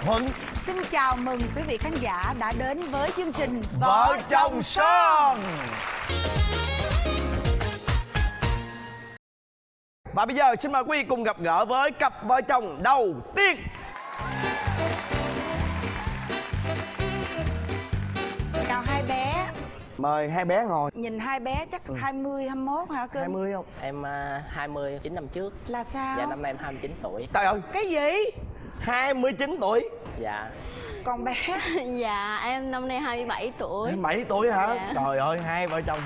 Thuận. Xin chào mừng quý vị khán giả đã đến với chương trình Vợ chồng son. Và bây giờ xin mời quý vị cùng gặp gỡ với cặp vợ chồng đầu tiên. Chào hai bé. Mời hai bé ngồi. Nhìn hai bé chắc 20, 21 hả cưng? 20 không? Em 29 năm trước. Là sao? Dạ năm nay em 29 tuổi. Trời ơi, Cái gì? 29 tuổi. Dạ. Còn bé? Dạ em năm nay 27 tuổi. 27 tuổi hả? Dạ. Trời ơi, hai vợ chồng.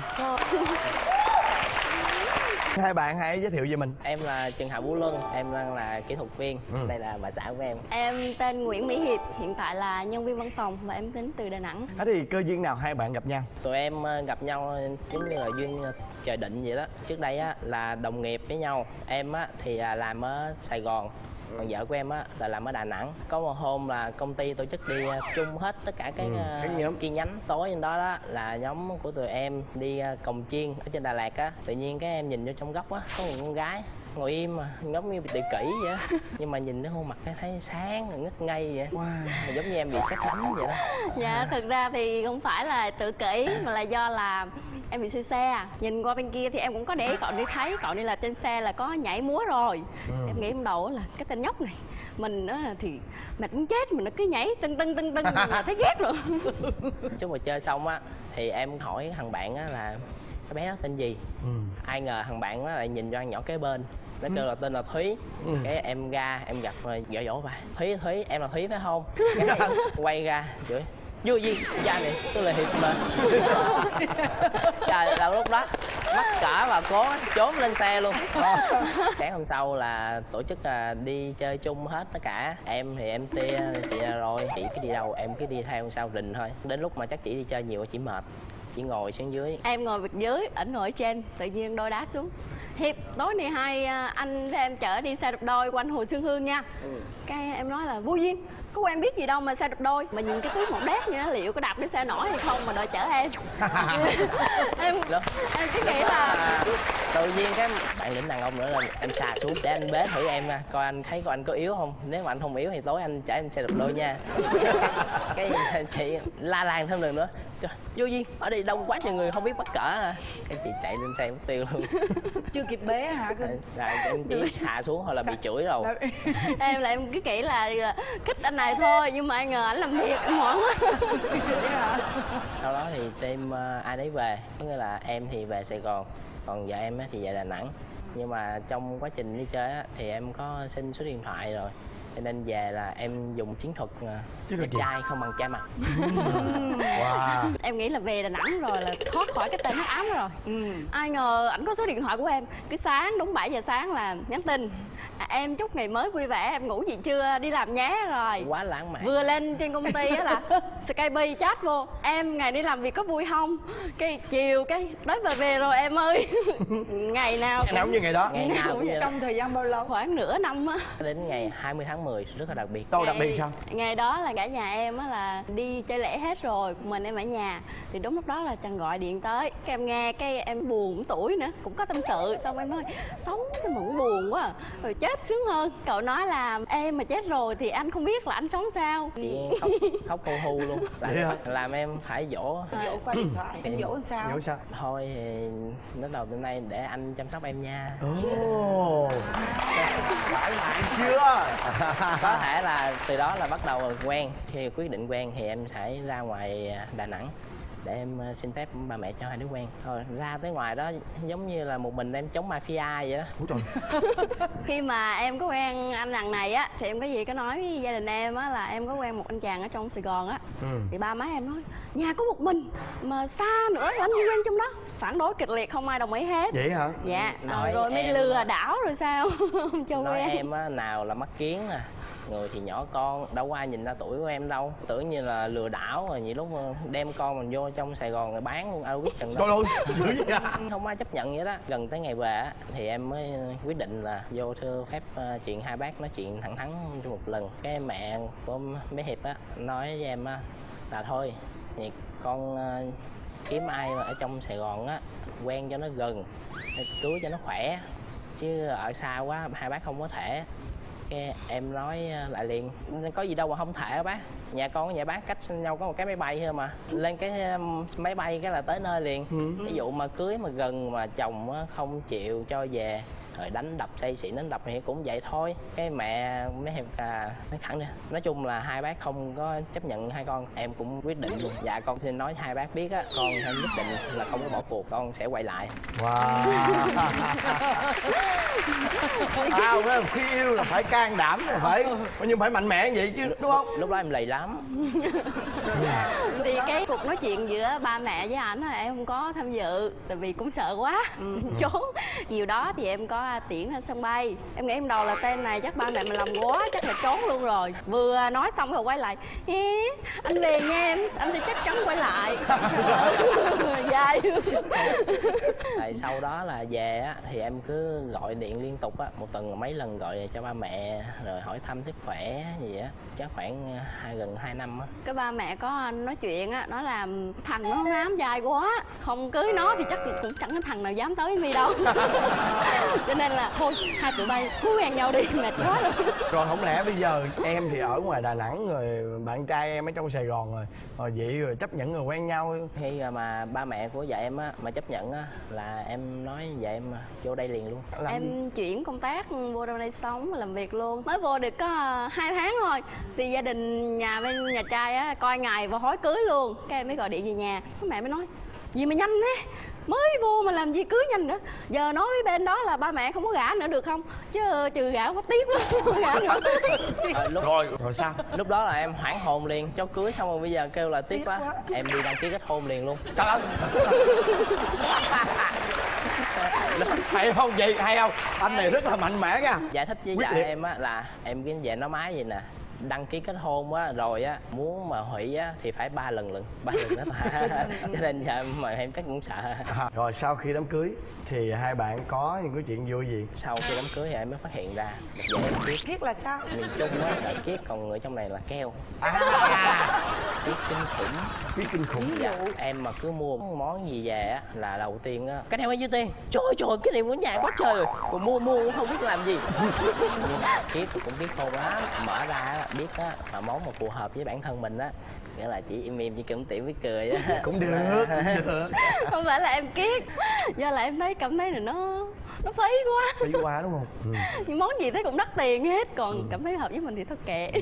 Hai bạn hãy giới thiệu về mình. Em là Trần Hạo Vũ Luân, em đang là kỹ thuật viên. Đây là bà xã của em. Em tên Nguyễn Mỹ Hiệp, hiện tại là nhân viên văn phòng và em đến từ Đà Nẵng. Thế thì cơ duyên nào hai bạn gặp nhau? Tụi em gặp nhau giống như là duyên trời định vậy đó. Trước đây á là đồng nghiệp với nhau. Em á thì làm ở Sài Gòn, còn vợ của em á là làm ở Đà Nẵng. Có một hôm là công ty tổ chức đi chung hết tất cả cái chi nhánh. Tối hôm đó đó là nhóm của tụi em đi cồng chiên ở trên Đà Lạt á. Tự nhiên cái em nhìn vô trong góc á có một con gái ngồi im mà giống như bị tự kỷ vậy á. Nhưng mà nhìn cái khuôn mặt cái thấy sáng ngất ngây vậy. Giống như em bị sét đánh vậy đó. Dạ thực ra thì không phải là tự kỷ mà là do là em bị say xe. Nhìn qua bên kia thì em cũng có để ý cậu đi, thấy cậu đi là trên xe là có nhảy múa rồi. Em nghĩ trong đầu là cái tên nhóc này mình á thì mệt muốn chết, mình nó cứ nhảy tưng là thấy ghét rồi. Chúng mà chơi xong á thì em hỏi thằng bạn á là cái bé đó tên gì. Ai ngờ thằng bạn nó lại nhìn cho con nhỏ kế bên, nó kêu là tên là Thúy. Cái em ra em gặp dỗ dỗ bà Thúy, em là Thúy phải không? Cái quay ra chửi vui gì cha này tôi là Hiệp mà. Trời, là lúc đó mắc cỡ và cố trốn lên xe luôn. Sáng hôm sau là tổ chức là đi chơi chung hết tất cả. Em thì em tia chị ra rồi, chị cứ đi đâu em cứ đi theo sau rình thôi. Đến lúc mà chắc chị đi chơi nhiều chị mệt, chị ngồi xuống dưới. Em ngồi bên dưới, ảnh ngồi ở trên, tự nhiên đôi đá xuống. Hiệp, tối nay hai anh em chở đi xe đạp đôi quanh Hồ Xuân Hương nha. Cái em nói là vô duyên, có quen biết gì đâu mà xe đạp đôi. Mà nhìn cái túi màu đét như đó, liệu có đạp cái xe nổi hay không mà đòi chở em. em cứ nghĩ là tự nhiên cái bạn lĩnh đàn ông nữa là em xà xuống để anh bế thử em nha, coi anh thấy coi anh có yếu không. Nếu mà anh không yếu thì tối anh chở em xe đạp đôi nha. Cái chị la làng thêm lần nữa, trời vô duyên ở đây đông quá trời người không biết bắt cỡ à. Cái chị chạy lên xe mất tiêu luôn. Chưa kịp bé hả cưng? Rồi em chỉ xà xuống thôi là bị chửi rồi. em là em cứ nghĩ là thích anh này thôi, nhưng mà ai ngờ ảnh làm thiệt, em hoảng quá. Sau đó thì team ai nấy về, có nghĩa là em thì về Sài Gòn, còn vợ em thì về Đà Nẵng. Nhưng mà trong quá trình đi chơi á, thì em có xin số điện thoại rồi, cho nên về là em dùng chiến thuật đẹp trai không bằng trai mặt. Wow. Em nghĩ là về Đà Nẵng rồi là thoát khỏi cái tên hắc ám rồi. Ai ngờ ảnh có số điện thoại của em. Cái sáng đúng 7 giờ sáng là nhắn tin em chúc ngày mới vui vẻ, em ngủ gì chưa, đi làm nhé. Rồi Quá lãng mạn. vừa lên trên công ty á là Skype chat vô, em ngày đi làm việc có vui không. Cái chiều cái tới về rồi em ơi. Ngày nào Ngày nào cũng như ngày đó. Ngày nào cũng vậy. Trong thời gian bao lâu? khoảng nửa năm á. Đến ngày 20 tháng 10 rất là đặc biệt. Tôi đặc biệt sao? Ngày đó là cả nhà em á là đi chơi lễ hết rồi, mình em ở nhà. Thì đúng lúc đó là Trần gọi điện tới, cái em nghe cái em buồn, cũng tuổi nữa, cũng có tâm sự. Xong em nói sống sao mà cũng buồn quá à. Rồi chết sướng hơn. Cậu nói là em mà chết rồi thì anh không biết là anh sống sao. Chị khóc hu hu luôn. Làm em phải dỗ. Dỗ qua điện thoại, em dỗ sao? Dỗ sao? Thôi thì đến đầu năm nay để anh chăm sóc em nha. Lãng mạn chưa? Có thể là từ đó là bắt đầu quen. Khi quyết định quen thì em sẽ ra ngoài Đà Nẵng để em xin phép ba mẹ cho hai đứa quen. Thôi ra tới ngoài đó giống như là một mình em chống mafia vậy đó. Ủa trời. Khi mà em có quen anh lần này á thì em có gì có nói với gia đình em á là em có quen một anh chàng ở trong Sài Gòn á. Thì ba má em nói nhà có một mình mà xa nữa làm gì quen trong đó. Phản đối kịch liệt, không ai đồng ý hết. Vậy hả? Dạ. Nói Rồi mới em lừa đảo rồi sao. Không cho nói quen. em á, nào là mắt kiến à, người thì nhỏ con, đâu có ai nhìn ra tuổi của em đâu. Tưởng như là lừa đảo rồi, nhiều lúc đem con mình vô trong Sài Gòn rồi bán luôn, ai biết chừng đâu. Không ai chấp nhận vậy đó. Gần tới ngày về á thì em mới quyết định là vô thưa phép chuyện hai bác nói chuyện thẳng thắn một lần. Cái mẹ của bé Hiệp á nói với em á là thôi thì con kiếm ai mà ở trong Sài Gòn á quen cho nó gần, cưới cho nó khỏe, chứ ở xa quá hai bác không có thể. Cái em nói lại liền, có gì đâu mà không thể hả bác, nhà con với nhà bác cách nhau có một cái máy bay thôi mà, lên cái máy bay cái là tới nơi liền. Ví dụ mà cưới mà gần mà chồng không chịu cho về rồi đánh đập say xỉn đánh đập thì cũng vậy thôi. Cái mẹ mấy em nói thẳng nè, nói chung là hai bác không có chấp nhận hai con, em cũng quyết định luôn. Dạ con xin nói hai bác biết á, con em quyết định là không có bỏ cuộc, con sẽ quay lại. Wow. Khi yêu là phải can đảm, phải nhưng phải mạnh mẽ như vậy chứ đúng không? Lúc đó em lì lắm. Thì cái cuộc nói chuyện giữa ba mẹ với ảnh là em không có tham dự, tại vì cũng sợ quá trốn. Chiều đó thì em có tiễn lên sân bay, em nghĩ em đầu là tên này chắc ba mẹ mình làm quá chắc là trốn luôn rồi. Vừa nói xong rồi quay lại, anh về nha em, anh thì chắc chắn quay lại. Dài. Tại sau đó là về á thì em cứ gọi điện liên tục á, một tuần mấy lần gọi cho ba mẹ rồi hỏi thăm sức khỏe gì á, chắc khoảng gần 2 năm á. Cái ba mẹ có nói chuyện á, nói là thằng nó ngám dài quá, không cưới nó thì chắc cũng chẳng có thằng nào dám tới với My đâu. Cho nên là thôi hai tụi bay cứu quen nhau đi, mệt quá rồi. Rồi không lẽ bây giờ em thì ở ngoài Đà Nẵng rồi bạn trai em ở trong Sài Gòn rồi vậy rồi chấp nhận rồi quen nhau. Khi mà ba mẹ của vợ em á mà chấp nhận á là em nói vợ em vô đây liền luôn. Em chuyển công tác vô đây sống làm việc luôn, mới vô được có 2 tháng thôi thì gia đình bên nhà trai á coi ngày và hối cưới luôn. Cái em mới gọi điện về nhà, mẹ mới nói gì mà nhanh thế, mới vô mà làm gì cưới nhanh nữa, giờ nói với bên đó là ba mẹ không có gả nữa được không, chứ trừ gả quá tiếp gả nữa. Rồi sao? Lúc đó là em hoảng hồn liền, cho cưới xong rồi bây giờ kêu là tiếc quá, em đi đăng ký kết hôn liền luôn. Trời ơi. Hay không vậy, hay không? Anh này rất là mạnh mẽ nha. Giải thích với vợ em á là em cái về nói máy vậy nè, đăng ký kết hôn á rồi á muốn mà hủy á thì phải 3 lần đó cho nên giờ mà em chắc cũng sợ. Rồi sau khi đám cưới thì hai bạn có những cái chuyện vui gì? Sau khi đám cưới thì em mới phát hiện ra được vợ em kiết. Kiết là sao? Miền Trung á là kiết, còn người trong này là keo. Kiết kinh khủng. Kiết kinh khủng. Dạ, em mà cứ mua món gì về á là đầu tiên á, cái này bao nhiêu tiền? Trời ơi, cái này muốn nhàn quá trời rồi. Còn mua cũng không biết làm gì. Nhưng mà kiết cũng kiết khôn lắm, mở ra á, biết á mà món mà phù hợp với bản thân mình á, nghĩa là chỉ im chỉ cũng tiểu với cười á. Cũng được. Không phải là em kiết, do là em thấy cảm thấy là nó phí quá. Phí quá đúng không? Nhưng món gì thấy cũng đắt tiền hết, còn cảm thấy hợp với mình thì thôi kệ.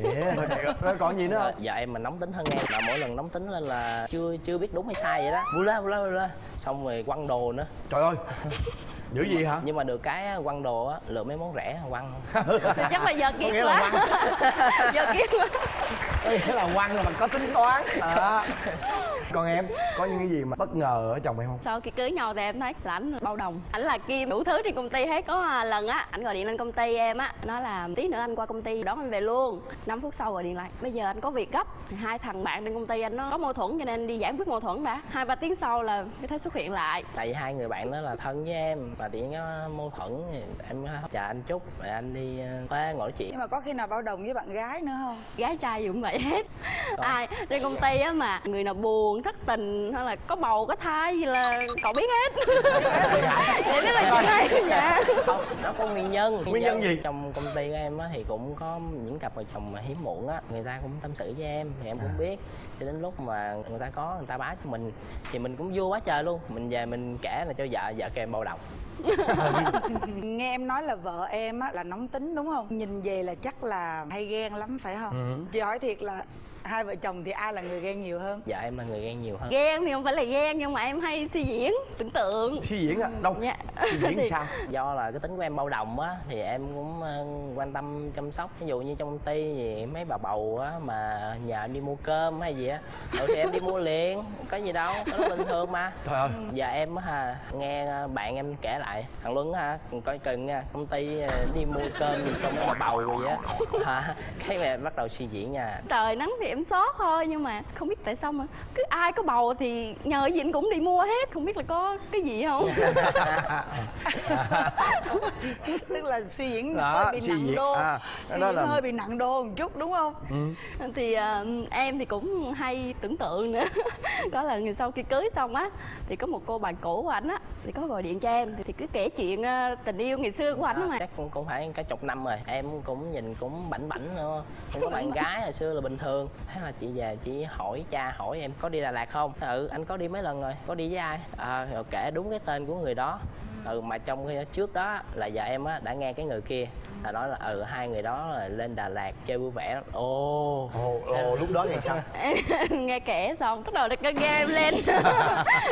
Rồi còn gì nữa không? Dạ em mà nóng tính hơn em, là mỗi lần nóng tính lên là chưa biết đúng hay sai vậy đó, vui lên xong rồi quăng đồ nữa. Trời ơi. Dữ gì hả? Nhưng mà được cái quăng đồ á, lựa mấy món rẻ quăng. Thì chắc là giờ kiết quá. Giờ kiết quá. Thế là quăng là mình có tính toán. Còn em có những cái gì mà bất ngờ ở chồng em không? Sau khi cưới nhau thì em thấy là ảnh bao đồng, ảnh là kim đủ thứ trên công ty hết. Có lần á ảnh gọi điện lên công ty em á, nói là tí nữa anh qua công ty đón em về luôn. 5 phút sau gọi điện lại, bây giờ anh có việc gấp. Hai thằng bạn trên công ty anh nó có mâu thuẫn cho nên đi giải quyết mâu thuẫn đã. 2-3 tiếng sau là cái thấy xuất hiện lại. Tại vì hai người bạn đó là thân với em, mà tiện có mâu thuẫn thì em chờ anh chút rồi anh đi qua ngồi nói chuyện. Nhưng mà có khi nào bao đồng với bạn gái nữa không? Gái trai gì cũng vậy hết. Ai trên công ty á mà người nào buồn thất tình hay là có bầu có thai gì là cậu biết hết. Vậy đó là chuyện hay. Dạ. Không, nó có nguyên nhân. Nguyên nhân gì? Trong công ty của em á thì cũng có những cặp vợ chồng mà hiếm muộn á, người ta cũng tâm sự với em thì em cũng biết. Cho đến lúc mà người ta có, người ta báo cho mình thì mình cũng vui quá trời luôn. Mình về mình kể là cho vợ kêu em bao đồng. Nghe em nói là vợ em á là nóng tính đúng không? Nhìn về là chắc là hay ghen lắm phải không? Chị hỏi thiệt là hai vợ chồng thì ai là người ghen nhiều hơn? Dạ em là người ghen nhiều hơn. Ghen thì không phải là ghen, nhưng mà em hay suy diễn, tưởng tượng. Suy diễn à? Đâu? Dạ. Suy diễn thì sao? Do là cái tính của em bao đồng á thì em cũng quan tâm chăm sóc. Ví dụ như trong công ty thì mấy bà bầu á mà nhờ em đi mua cơm hay gì á, thì em đi mua liền, có gì đâu, nó bình thường mà. Trời ơi. Giờ em á nghe bạn em kể lại, thằng Luân coi chừng nha, công ty đi mua cơm gì cho mấy bà bầu gì á, cái mẹ bắt đầu suy diễn nha. Trời nắng thì em kiểm soát thôi, nhưng mà không biết tại sao mà cứ ai có bầu thì nhờ gì anh cũng đi mua hết, không biết là có cái gì không. Tức là suy diễn Đó, hơi bị suy nặng diễn. đô, suy đó diễn là- hơi bị nặng đô một chút đúng không? Thì em thì cũng hay tưởng tượng nữa. Có lần sau khi cưới xong á thì có một cô bạn cũ của ảnh á thì có gọi điện cho em thì cứ kể chuyện tình yêu ngày xưa của ảnh mà. Chắc cũng phải cả chục năm rồi, em cũng nhìn cũng bảnh bảnh nữa, không có bạn gái hồi xưa là bình thường. Thế là chị về chị hỏi cha hỏi em có đi Đà Lạt không. Anh có đi mấy lần rồi, có đi với ai, rồi kể đúng cái tên của người đó. Mà trong khi trước đó là vợ em á đã nghe cái người kia là nói là hai người đó là lên Đà Lạt chơi vui vẻ lắm. Ồ, lúc đó thì sao? Nghe kể xong bắt đầu cái ghê em lên.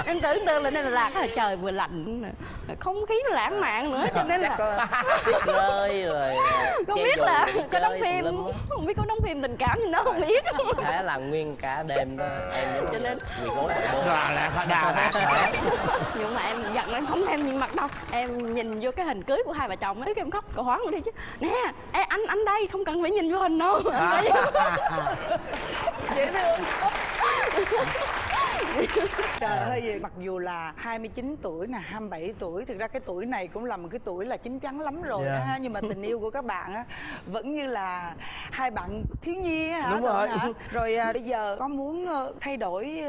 Em tưởng tượng là Đà Lạt là trời vừa lạnh không khí nó lãng mạn nữa, cho nên là Tuyết rơi rồi không treo biết dù là đi có đóng chơi phim, tùm lum á. không biết có đóng phim tình cảm gì đó không biết. Thế là nguyên cả đêm đó em giống Cho nên- quỳ gối ở bô. Đà Lạt hả? Nhưng mà em giận em không thèm nhìn mặt đâu, em nhìn vô cái hình cưới của hai vợ chồng ấy, em khóc cậu hoáng đi chứ. Nè anh đây không cần phải nhìn vô hình đâu. Anh đây. Dễ thương. Trời ơi, mặc dù là 29 tuổi nè, 27 tuổi, thực ra cái tuổi này cũng là một cái tuổi là chín chắn lắm rồi đó ha, nhưng mà tình yêu của các bạn á vẫn như là hai bạn thiếu nhi á hả? Đúng rồi. Hả? Rồi bây giờ có muốn thay đổi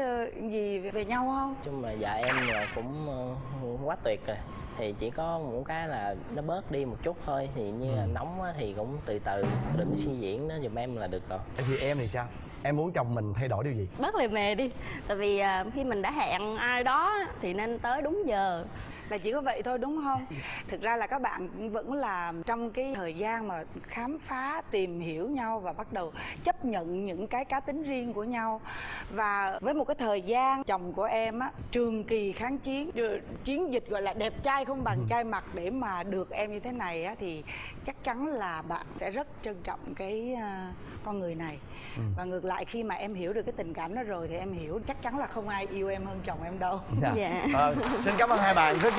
gì về nhau không? Chung là vợ em là cũng quá tuyệt rồi, thì chỉ có một cái là nó bớt đi một chút thôi, thì như là nóng á, thì cũng từ từ, đừng suy diễn nó giùm em là được rồi. Thì em thì sao? Em muốn chồng mình thay đổi điều gì? Bớt lề mề đi, tại vì khi mình đã hẹn ai đó thì nên tới đúng giờ. Là chỉ có vậy thôi đúng không? Thực ra là các bạn cũng vẫn là trong cái thời gian mà khám phá, tìm hiểu nhau và bắt đầu chấp nhận những cái cá tính riêng của nhau. Và với một cái thời gian chồng của em á trường kỳ kháng chiến, chiến dịch gọi là đẹp trai không bằng trai mặt để mà được em như thế này á, thì chắc chắn là bạn sẽ rất trân trọng cái con người này. Và ngược lại khi mà em hiểu được cái tình cảm đó rồi thì em hiểu chắc chắn là không ai yêu em hơn chồng em đâu. Dạ. Xin cảm ơn hai bạn rất